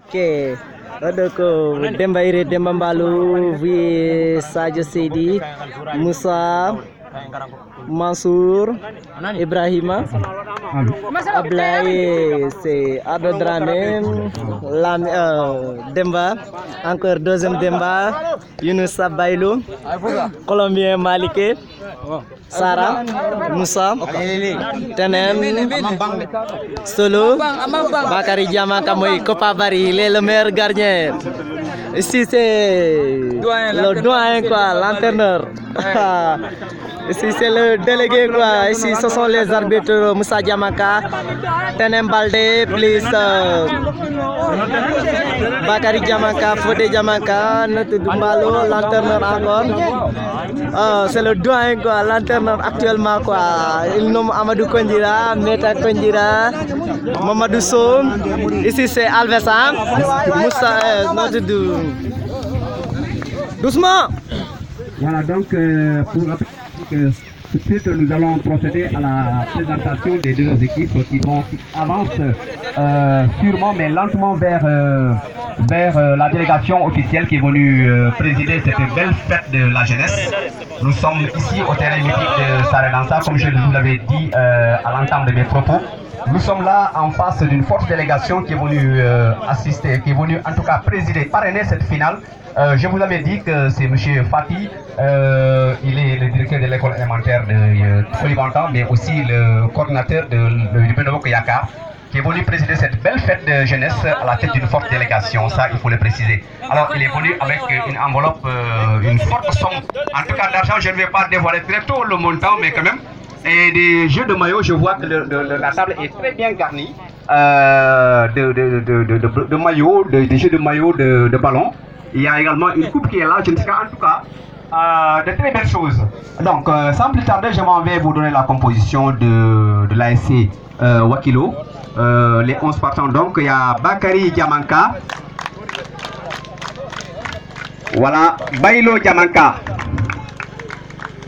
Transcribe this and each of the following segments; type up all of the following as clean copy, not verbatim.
Ok. Donc, Demba Iré, Demba Mbalou, oui, Sadio Seydi, Moussa, Mansour, Ibrahima, Ablaye, c'est Ado Dramé, Demba, encore deuxième Demba, Younoussa Bailou, Colombien Malike, Sarah, Moussa, Tenen, Solo, Bakary Diamaka, moi, Kopa Bari, il est le meilleur gardien. Ici c'est le doyen quoi, l'entraîneur. Ici c'est le délégué quoi. Ici ce sont les arbitres Moussa Diamaka, Tenem Balde, plus Bakary Diamaka, Fodé Diamaka, notre Dumbalo, l'entraîneur encore. C'est le doyen quoi, l'entraîneur actuellement quoi. Il nomme Amadou Kondira, Meta Kondira, Mamadou Sow. Ici c'est Alvesan, Moussa, notre doucement. Voilà donc pour rappeler que tout de suite nous allons procéder à la présentation des deux équipes qui avancent sûrement mais lentement vers la délégation officielle qui est venue présider cette belle fête de la jeunesse. Nous sommes ici au terrain mythique de Saredansa, comme je vous l'avais dit à l'entame de mes propos. Nous sommes là en face d'une forte délégation qui est venue assister, qui est venue en tout cas présider, parrainer cette finale. Je vous avais dit que c'est M. Fati, il est le directeur de l'école élémentaire de Folibantan, mais aussi le coordinateur du Benobo Koyaka, qui est venu présider cette belle fête de jeunesse à la tête d'une forte délégation, ça il faut le préciser. Alors il est venu avec une enveloppe, une forte somme, en tout cas d'argent, je ne vais pas dévoiler très tôt le montant, mais quand même, et des jeux de maillot, je vois que la table est très bien garnie, de maillots, des jeux de maillots, de ballons. Il y a également une coupe qui est là, je ne sais pas, en tout cas, de très belles choses. Donc, sans plus tarder, je m'en vais vous donner la composition de l'ASC Wakilo. Les 11 partants, donc, il y a Bakary Diamanka. Voilà, Bailo Diamanka.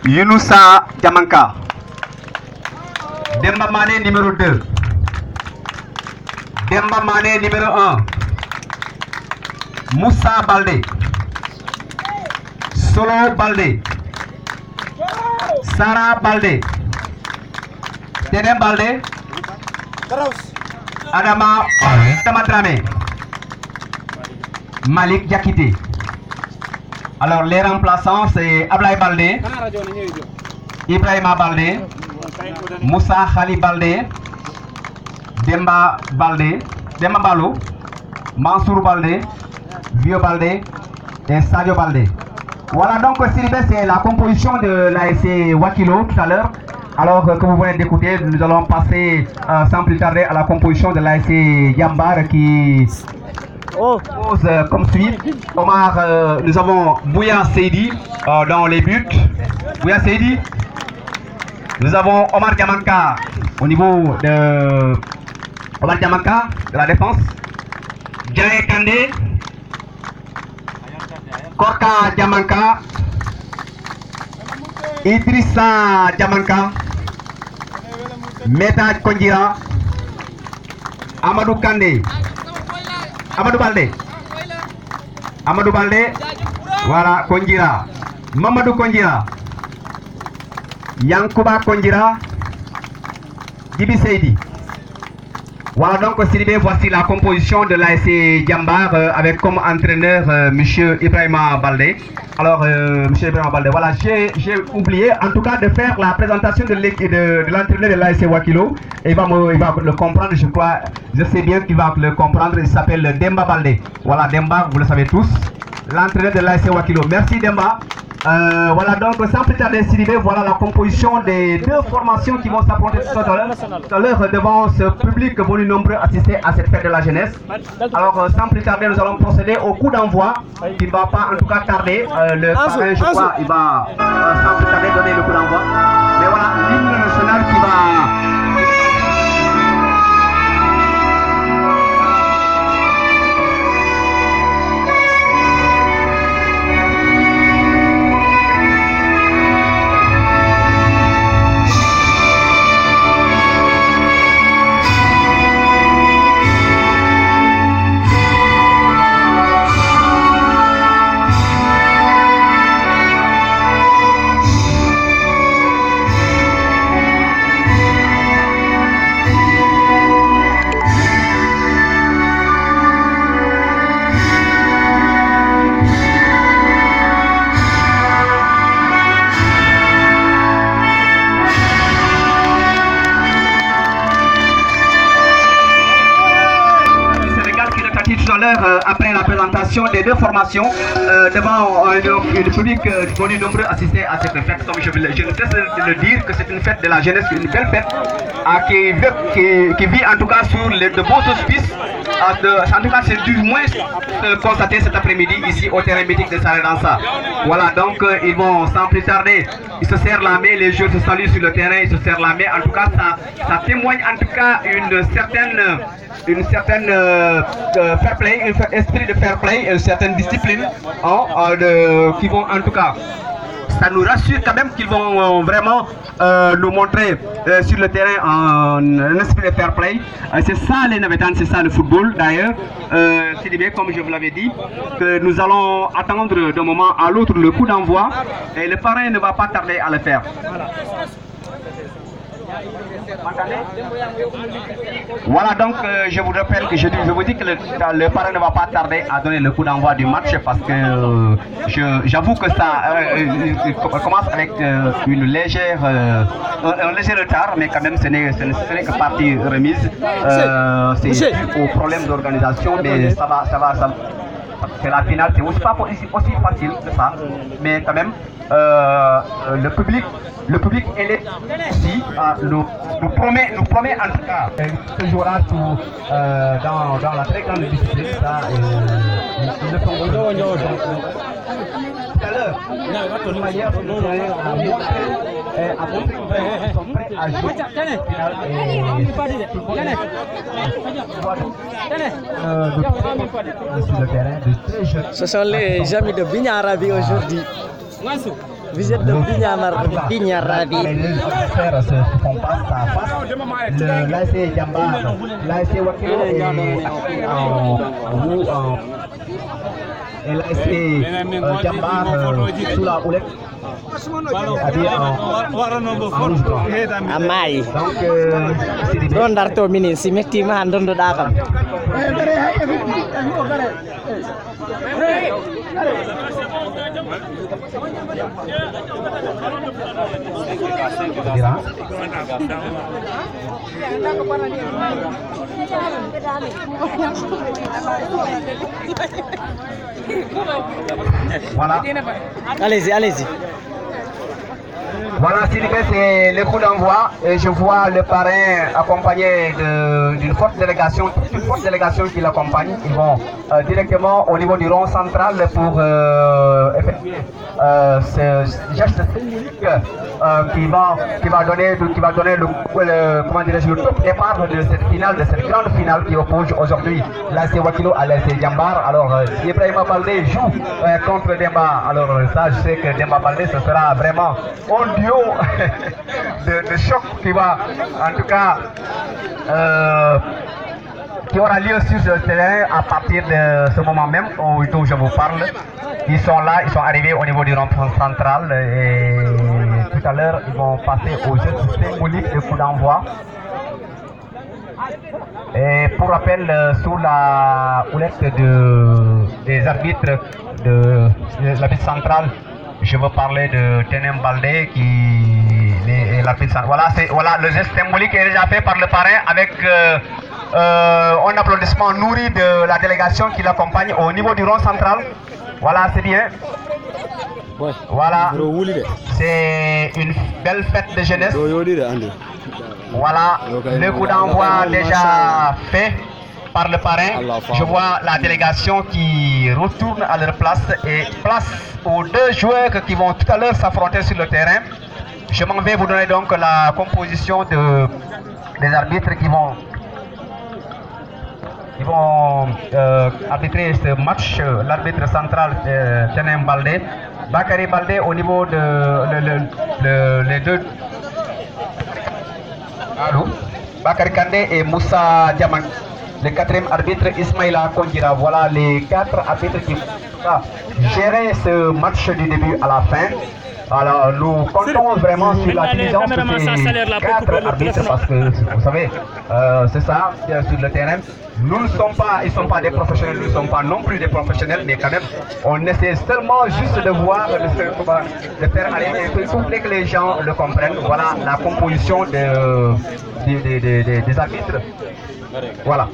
Younoussa Diamanka. Demba Mané numéro 2. Demba Mané numéro 1. Moussa Balde, Solo Balde, Sarah Balde, Tenem Balde, Adama Dramé, Malik Diakité. Alors les remplaçants c'est Ablaye Balde, Ibrahima Balde, Moussa Khali Balde, Demba Balde, Demba Balo, Mansour Balde, Vio Balde et Sadio Balde. Voilà donc c'est la composition de l'ASC Wakilo tout à l'heure. Alors que vous venez d'écouter, nous allons passer sans plus tarder à la composition de l'ASC Yambar qui pose comme suit. Omar, nous avons Bouya Seydi dans les buts. Bouya Seydi. Nous avons Omar Diamanka au niveau de Omar Diamanka de la défense. Djaye Kandé. Korka Diamanka, Idrissa Diamanka, Meta Kondira, Amadou Kandé, Amadou Balde, Amadou Balde, voilà Kondira, Mamadou Kondira, Yankuba Kondira, Djibi Seydi. Voilà donc Sidibé, voici la composition de l'ASC Diambar avec comme entraîneur M. Ibrahima Balde. Alors M. Ibrahima Balde, voilà, j'ai oublié en tout cas de faire la présentation de l'entraîneur de l'ASC Wakilo. Et il va le comprendre, je crois, je sais bien qu'il va le comprendre, il s'appelle Demba Balde. Voilà, Demba, vous le savez tous, l'entraîneur de l'ASC Wakilo. Merci Demba. Voilà donc sans plus tarder Sidibé, voilà la composition des deux formations qui vont s'affronter tout à l'heure devant ce public venu nombreux assister à cette fête de la jeunesse. Alors sans plus tarder nous allons procéder au coup d'envoi qui ne va pas en tout cas tarder. Le parrain je crois il va sans plus tarder donner le coup d'envoi. Mais voilà l'hymne national qui va... à l'heure, après la présentation des deux formations, devant le public venu nombreux assister à cette fête. Comme je ne cesse de le dire, que c'est une fête de la jeunesse, une belle fête qui vit en tout cas sur de beaux auspices. En tout cas, c'est du moins constaté cet après-midi ici au terrain mythique de Saredansa. Voilà, donc ils vont sans plus tarder, ils se serrent la main, les joueurs se saluent sur le terrain, ils se serrent la main. En tout cas, ça témoigne en tout cas une certaine fair play, un esprit de fair play, une certaine discipline qui vont en tout cas. Ça nous rassure quand même qu'ils vont vraiment nous montrer sur le terrain un esprit de fair play. C'est ça les Navétanes, c'est ça le football d'ailleurs. C'est bien comme je vous l'avais dit, que nous allons attendre d'un moment à l'autre le coup d'envoi et le parrain ne va pas tarder à le faire. Voilà donc je vous rappelle que je vous dis que le parrain ne va pas tarder à donner le coup d'envoi du match parce que j'avoue que ça commence avec un léger retard, mais quand même ce n'est que partie remise. C'est au problème d'organisation, mais ça va. C'est la finale, c'est aussi pas aussi facile que ça, mais quand même le public est ici, nous promet en tout cas ce jour-là dans la très grande discipline. Ça, ils le font tout à l'heure. De manière à montrer qu'ils sont prêts à jouer sur le terrain de très jeunes. Ce sont les amis de Bignaravi aujourd'hui. Visite de Bignaravi. Les adversaires se font face à face. L'AC Jambar, l'AC Wakilo et l'AC Jambar sous la houlette. Amai. Don darto mini si metti ma don do dakam. Voilà. Allez-y. Voilà, c'est le coup d'envoi et je vois le parrain accompagné d'une forte délégation, qui l'accompagne. Ils vont directement au niveau du rond central pour effectuer ce geste symbolique qui va donner le top départ de cette finale, de cette grande finale qui oppose aujourd'hui l'AC Wakilo à l'AC Jambar. Alors Ibrahima Baldé joue contre Demba. Alors ça, je sais que Demba Baldé, ce sera vraiment un duo de choc qui va en tout cas qui aura lieu sur ce terrain à partir de ce moment même où je vous parle. Ils sont là, ils sont arrivés au niveau du rond-point central et tout à l'heure ils vont passer au jeu symbolique de coup d'envoi. Et pour rappel, sous la houlette des arbitres de l'arbitre central, je veux parler de Tenem Baldé qui est l'arbitre central. Voilà, le geste symbolique est déjà fait par le parrain avec un applaudissement nourri de la délégation qui l'accompagne au niveau du rond central. Voilà, c'est bien. Voilà, c'est une belle fête de jeunesse. Voilà, le coup d'envoi déjà fait par le parrain. Je vois la délégation qui retourne à leur place et place aux deux joueurs qui vont tout à l'heure s'affronter sur le terrain. Je m'en vais vous donner donc la composition des arbitres qui vont arbitrer ce match. L'arbitre central Tenem Baldé, Bakary Baldé au niveau de les deux. Allô, Bakary Kandé et Moussa Diamant. Le quatrième arbitre Ismaïla Kondira. Voilà les quatre arbitres qui vont gérer ce match du début à la fin. Alors nous comptons vraiment sur la diligence de ces quatre arbitres parce que vous savez, c'est ça, sur le terrain. Nous ne sommes pas, ils ne sont pas des professionnels, nous ne sommes pas non plus des professionnels, mais quand même, on essaie seulement juste de voir, de faire aller, il faut que les gens le comprennent. Voilà la composition des arbitres. Voilà.